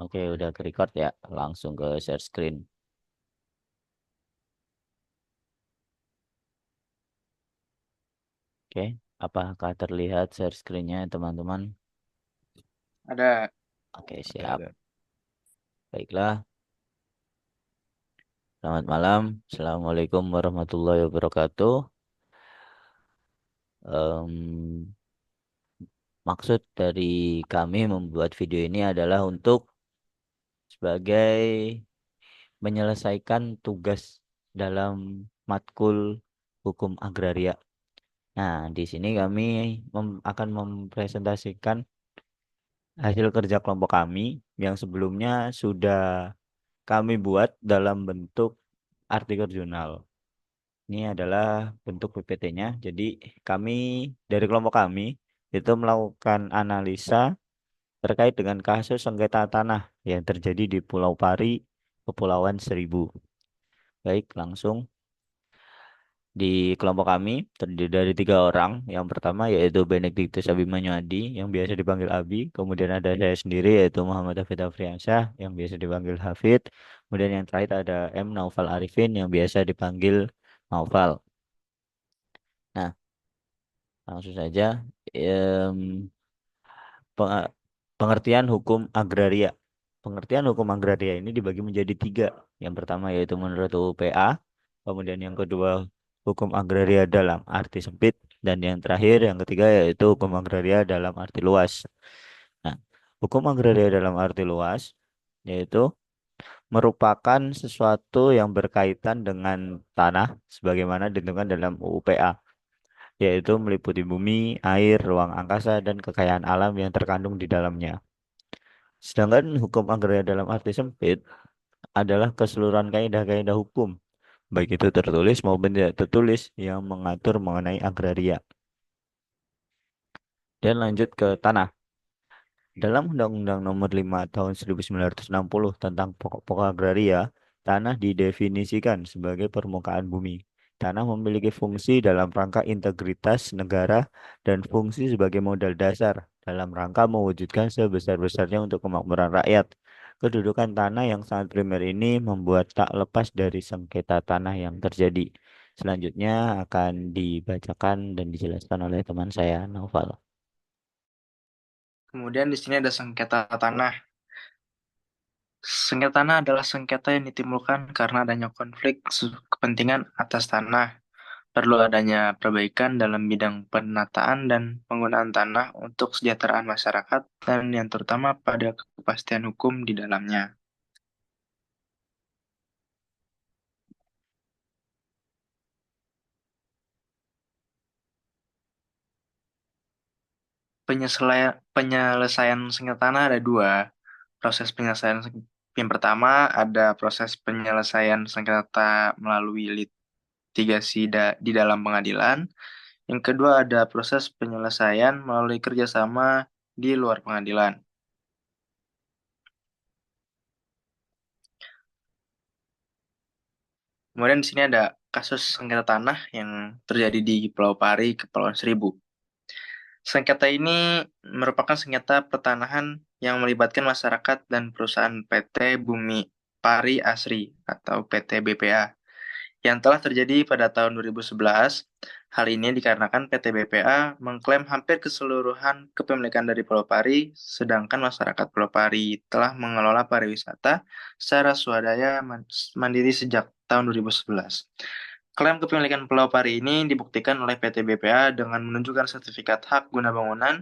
Oke, udah ke-record ya. Langsung ke share screen. Oke, apakah terlihat share screen-nya, teman-teman? Ada, Oke, ada, siap. ada. Baiklah. Selamat malam. Assalamualaikum warahmatullahi wabarakatuh. Em, Maksud dari kami membuat video ini adalah untuk sebagai menyelesaikan tugas dalam matkul hukum agraria. Nah, di sini kami akan mempresentasikan hasil kerja kelompok kami yang sebelumnya sudah kami buat dalam bentuk artikel jurnal. Ini adalah bentuk PPT-nya. Jadi kami dari kelompok kami itu melakukan analisa terkait dengan kasus sengketa tanah yang terjadi di Pulau Pari, Kepulauan Seribu. Baik, langsung di kelompok kami terdiri dari 3 orang. Yang pertama yaitu Benediktus Abimanyu Adi yang biasa dipanggil Abi. Kemudian ada saya sendiri yaitu Muhammad Hafid Afriansyah yang biasa dipanggil Hafid. Kemudian yang terakhir ada M. Naufal Arifin yang biasa dipanggil Naufal. Nah, langsung saja. Em, peng- Pengertian hukum agraria. Pengertian hukum agraria ini dibagi menjadi 3. Yang pertama yaitu menurut UU PA, kemudian yang kedua hukum agraria dalam arti sempit, dan yang terakhir yang ketiga yaitu hukum agraria dalam arti luas. Nah, hukum agraria dalam arti luas yaitu merupakan sesuatu yang berkaitan dengan tanah sebagaimana ditentukan dalam UU PA, yaitu meliputi bumi, air, ruang angkasa, dan kekayaan alam yang terkandung di dalamnya. Sedangkan hukum agraria dalam arti sempit adalah keseluruhan kaidah-kaidah hukum, baik itu tertulis maupun tidak tertulis, yang mengatur mengenai agraria. Dan lanjut ke tanah. Dalam Undang-Undang Nomor 5 Tahun 1960 tentang pokok-pokok agraria, tanah didefinisikan sebagai permukaan bumi. Tanah memiliki fungsi dalam rangka integritas negara dan fungsi sebagai modal dasar dalam rangka mewujudkan sebesar-besarnya untuk kemakmuran rakyat. Kedudukan tanah yang sangat primer ini membuat tak lepas dari sengketa tanah yang terjadi. Selanjutnya akan dibacakan dan dijelaskan oleh teman saya, Naufal. Kemudian di sini ada sengketa tanah. Sengketa tanah adalah sengketa yang ditimbulkan karena adanya konflik kepentingan atas tanah. Perlu adanya perbaikan dalam bidang penataan dan penggunaan tanah untuk kesejahteraan masyarakat dan yang terutama pada kepastian hukum di dalamnya. Penyelesaian sengketa tanah ada dua. Proses penyelesaian yang pertama ada proses penyelesaian sengketa melalui litigasi di dalam pengadilan. Yang kedua ada proses penyelesaian melalui kerjasama di luar pengadilan. Kemudian di sini ada kasus sengketa tanah yang terjadi di Pulau Pari, Kepulauan Seribu. Sengketa ini merupakan sengketa pertanahan yang melibatkan masyarakat dan perusahaan PT Bumi Pari Asri atau PT BPA yang telah terjadi pada tahun 2011. Hal ini dikarenakan PT BPA mengklaim hampir keseluruhan kepemilikan dari Pulau Pari, sedangkan masyarakat Pulau Pari telah mengelola pariwisata secara swadaya mandiri sejak tahun 2011. Klaim kepemilikan Pulau Pari ini dibuktikan oleh PT BPA dengan menunjukkan sertifikat hak guna bangunan,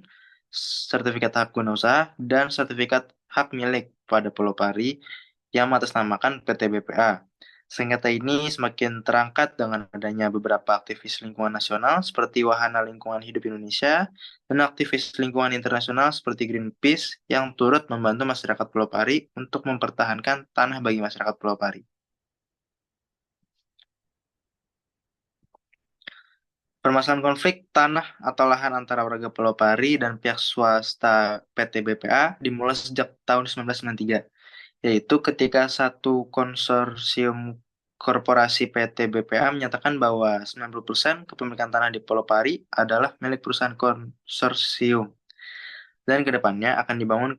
sertifikat hak guna usaha, dan sertifikat hak milik pada Pulau Pari yang mengatasnamakan PT BPA. Sengketa ini semakin terangkat dengan adanya beberapa aktivis lingkungan nasional seperti Wahana Lingkungan Hidup Indonesia dan aktivis lingkungan internasional seperti Greenpeace yang turut membantu masyarakat Pulau Pari untuk mempertahankan tanah bagi masyarakat Pulau Pari. Permasalahan konflik tanah atau lahan antara warga Pulau Pari dan pihak swasta PT BPA dimulai sejak tahun 1993, yaitu ketika satu konsorsium korporasi PT BPA menyatakan bahwa 90% kepemilikan tanah di Pulau Pari adalah milik perusahaan konsorsium dan kedepannya akan dibangun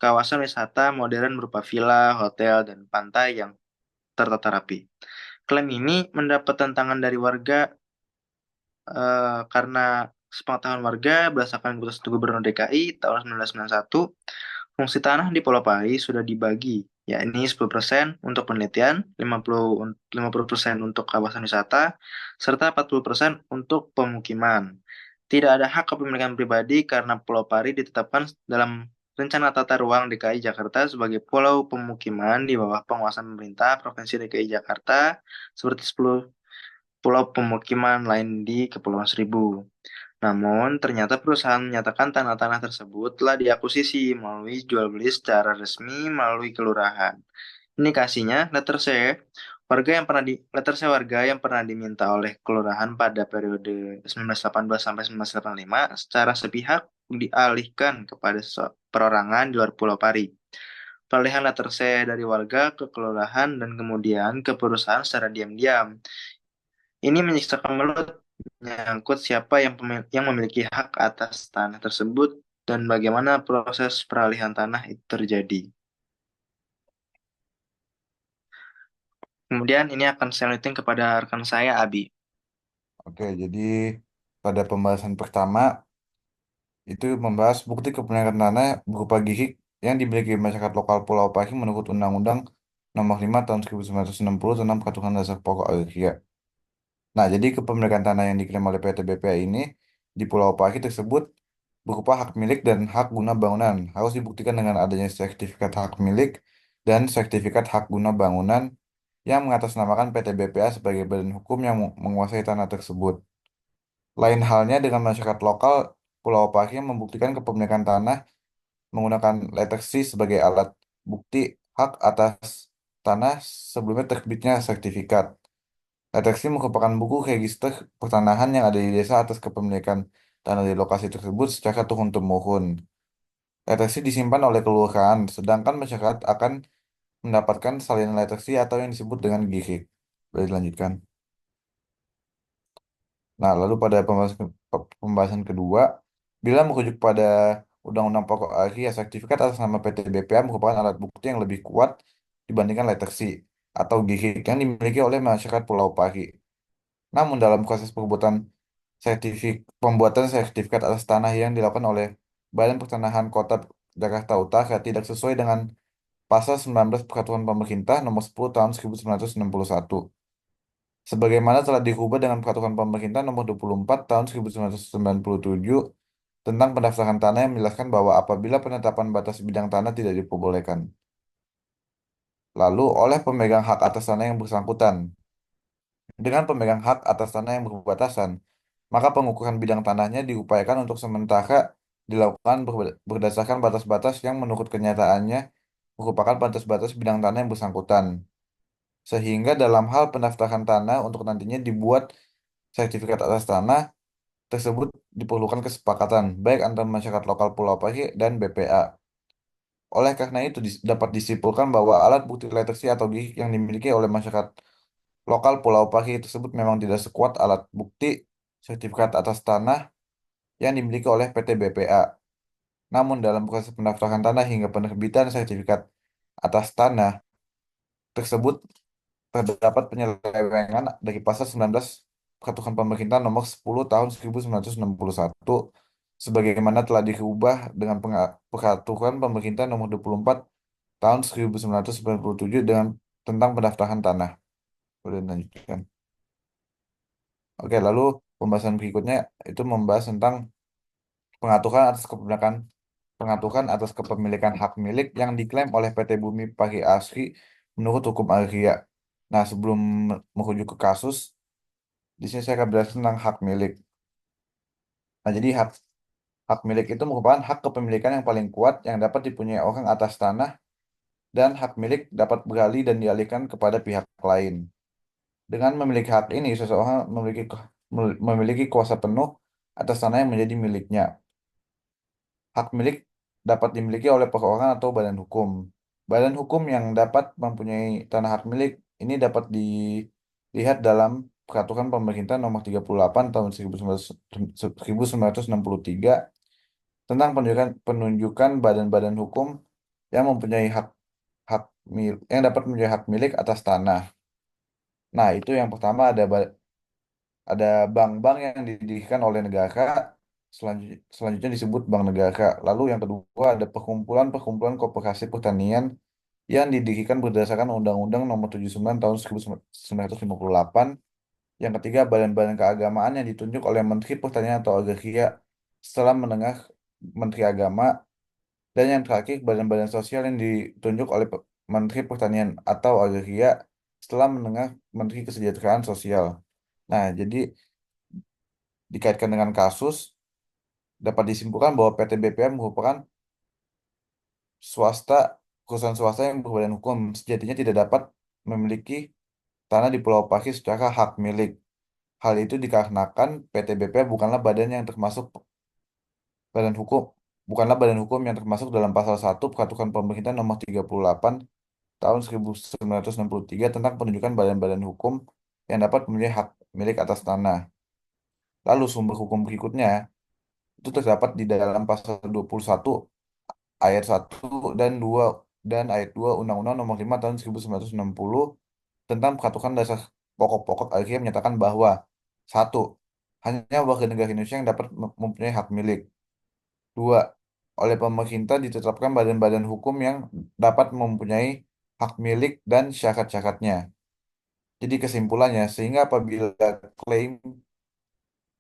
kawasan wisata modern berupa villa, hotel, dan pantai yang tertata rapi. Klaim ini mendapat tantangan dari warga karena sepengetahuan warga berdasarkan keputusan Gubernur DKI tahun 1991, fungsi tanah di Pulau Pari sudah dibagi, yakni 10% untuk penelitian, 50% untuk kawasan wisata, serta 40% untuk pemukiman. Tidak ada hak kepemilikan pribadi karena Pulau Pari ditetapkan dalam Rencana Tata Ruang DKI Jakarta sebagai pulau pemukiman di bawah penguasaan pemerintah Provinsi DKI Jakarta seperti 10 pulau pemukiman lain di Kepulauan Seribu. Namun, ternyata perusahaan menyatakan tanah-tanah tersebut telah diakuisisi melalui jual beli secara resmi melalui kelurahan. Indikasinya, letter C warga yang pernah diminta oleh kelurahan pada periode 1918 sampai 1985 secara sepihak dialihkan kepada perorangan di luar Pulau Pari. Peralihan letter C dari warga ke kelurahan dan kemudian ke perusahaan secara diam-diam. Ini menyiksa kemelut menyangkut siapa yang memiliki hak atas tanah tersebut dan bagaimana proses peralihan tanah itu terjadi. Kemudian ini akan saya lanjutkan kepada rekan saya, Abi. Oke, jadi pada pembahasan pertama itu membahas bukti kepemilikan tanah berupa gihik yang dimiliki masyarakat lokal Pulau Pari menurut Undang-Undang Nomor 5 Tahun 1960 tentang Peraturan Dasar Pokok Agraria. Nah, jadi kepemilikan tanah yang diklaim oleh PT BPA ini di Pulau Pari tersebut berupa hak milik dan hak guna bangunan. Harus dibuktikan dengan adanya sertifikat hak milik dan sertifikat hak guna bangunan yang mengatasnamakan PT BPA sebagai badan hukum yang menguasai tanah tersebut. Lain halnya dengan masyarakat lokal Pulau Pari yang membuktikan kepemilikan tanah menggunakan letter C sebagai alat bukti hak atas tanah sebelumnya terbitnya sertifikat. Letter C merupakan buku register pertanahan yang ada di desa atas kepemilikan tanah di lokasi tersebut secara turun-temurun. Letter C disimpan oleh kelurahan, sedangkan masyarakat akan mendapatkan salinan letter C atau yang disebut dengan GIRIK. Boleh dilanjutkan. Nah, lalu pada pembahasan kedua, bila merujuk pada Undang-Undang Pokok Agraria, sertifikat atas nama PT BPA merupakan alat bukti yang lebih kuat dibandingkan letter C atau GIRIK yang dimiliki oleh masyarakat Pulau Pari. Namun dalam proses pembuatan sertifikat atas tanah yang dilakukan oleh Badan Pertanahan Kota Jakarta Utara tidak sesuai dengan Pasal 19 Peraturan Pemerintah Nomor 10 Tahun 1961. Sebagaimana telah dirubah dengan Peraturan Pemerintah Nomor 24 Tahun 1997 tentang pendaftaran tanah yang menjelaskan bahwa apabila penetapan batas bidang tanah tidak diperbolehkan, lalu oleh pemegang hak atas tanah yang bersangkutan. Dengan pemegang hak atas tanah yang berbatasan, maka pengukuran bidang tanahnya diupayakan untuk sementara dilakukan berdasarkan batas-batas yang menurut kenyataannya merupakan batas-batas bidang tanah yang bersangkutan. Sehingga dalam hal pendaftaran tanah untuk nantinya dibuat sertifikat atas tanah tersebut diperlukan kesepakatan baik antara masyarakat lokal Pulau Pari dan BPA. Oleh karena itu dapat disimpulkan bahwa alat bukti letter C atau GIG yang dimiliki oleh masyarakat lokal Pulau Pari tersebut memang tidak sekuat alat bukti sertifikat atas tanah yang dimiliki oleh PT BPA. Namun dalam proses pendaftaran tanah hingga penerbitan sertifikat atas tanah tersebut terdapat penyelewengan dari pasal 19 Peraturan Pemerintah Nomor 10 Tahun 1961 sebagaimana telah diubah dengan Peraturan Pemerintah Nomor 24 Tahun 1997 dengan tentang pendaftaran tanah. Boleh lanjutkan. Oke, lalu pembahasan berikutnya itu membahas tentang pengaturan atas kepemilikan pengaturan atas kepemilikan hak milik yang diklaim oleh PT Bumi Pari Asri menurut hukum agraria. Nah, sebelum merujuk ke kasus, di sini saya akan berjelas tentang hak milik. Nah, jadi hak milik itu merupakan hak kepemilikan yang paling kuat yang dapat dipunyai orang atas tanah dan hak milik dapat beralih dan dialihkan kepada pihak lain. Dengan memiliki hak ini, seseorang memiliki kuasa penuh atas tanah yang menjadi miliknya. Hak milik dapat dimiliki oleh perorangan atau badan hukum. Badan hukum yang dapat mempunyai tanah hak milik ini dapat dilihat dalam Peraturan Pemerintah Nomor 38 Tahun 1963 tentang penunjukan badan-badan hukum yang mempunyai yang dapat mempunyai hak milik atas tanah. Nah, itu yang pertama ada bank-bank yang didirikan oleh negara, selanjutnya disebut bank negara. Lalu yang kedua ada perkumpulan-perkumpulan koperasi pertanian yang didirikan berdasarkan Undang-Undang Nomor 79 Tahun 1958. Yang ketiga, badan-badan keagamaan yang ditunjuk oleh Menteri Pertanian atau Agraria setelah menengah Menteri Agama. Dan yang terakhir, badan-badan sosial yang ditunjuk oleh Menteri Pertanian atau Agraria setelah menengah Menteri Kesejahteraan Sosial. Nah, jadi dikaitkan dengan kasus, dapat disimpulkan bahwa PT BPM merupakan swasta, perusahaan swasta yang berbadan hukum, sejatinya tidak dapat memiliki tanah di Pulau Pakis secara hak milik. Hal itu dikarenakan PT BPM badan hukum, bukanlah badan hukum yang termasuk dalam pasal 1 Peraturan Pemerintah Nomor 38 Tahun 1963 tentang penunjukan badan-badan hukum yang dapat memiliki hak milik atas tanah. Lalu sumber hukum berikutnya itu terdapat di dalam pasal 21 ayat 1 dan 2 dan ayat 2 Undang-Undang Nomor 5 Tahun 1960 tentang Peraturan Dasar Pokok-pokok akhirnya menyatakan bahwa satu, hanya warga negara Indonesia yang dapat mempunyai hak milik. Dua, oleh pemerintah ditetapkan badan-badan hukum yang dapat mempunyai hak milik dan syarat-syaratnya. Jadi kesimpulannya, sehingga apabila klaim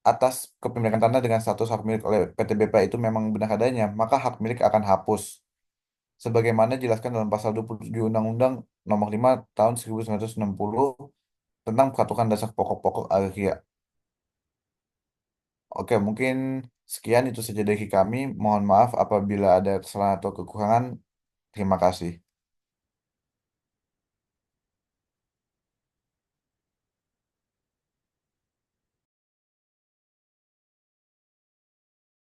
atas kepemilikan tanah dengan status hak milik oleh PT BPA itu memang benar adanya, maka hak milik akan hapus. Sebagaimana dijelaskan dalam pasal 27 Undang-Undang Nomor 5 Tahun 1960 tentang Peraturan Dasar Pokok-pokok Agraria. Oke, mungkin sekian itu saja dari kami. Mohon maaf apabila ada kesalahan atau kekurangan. Terima kasih.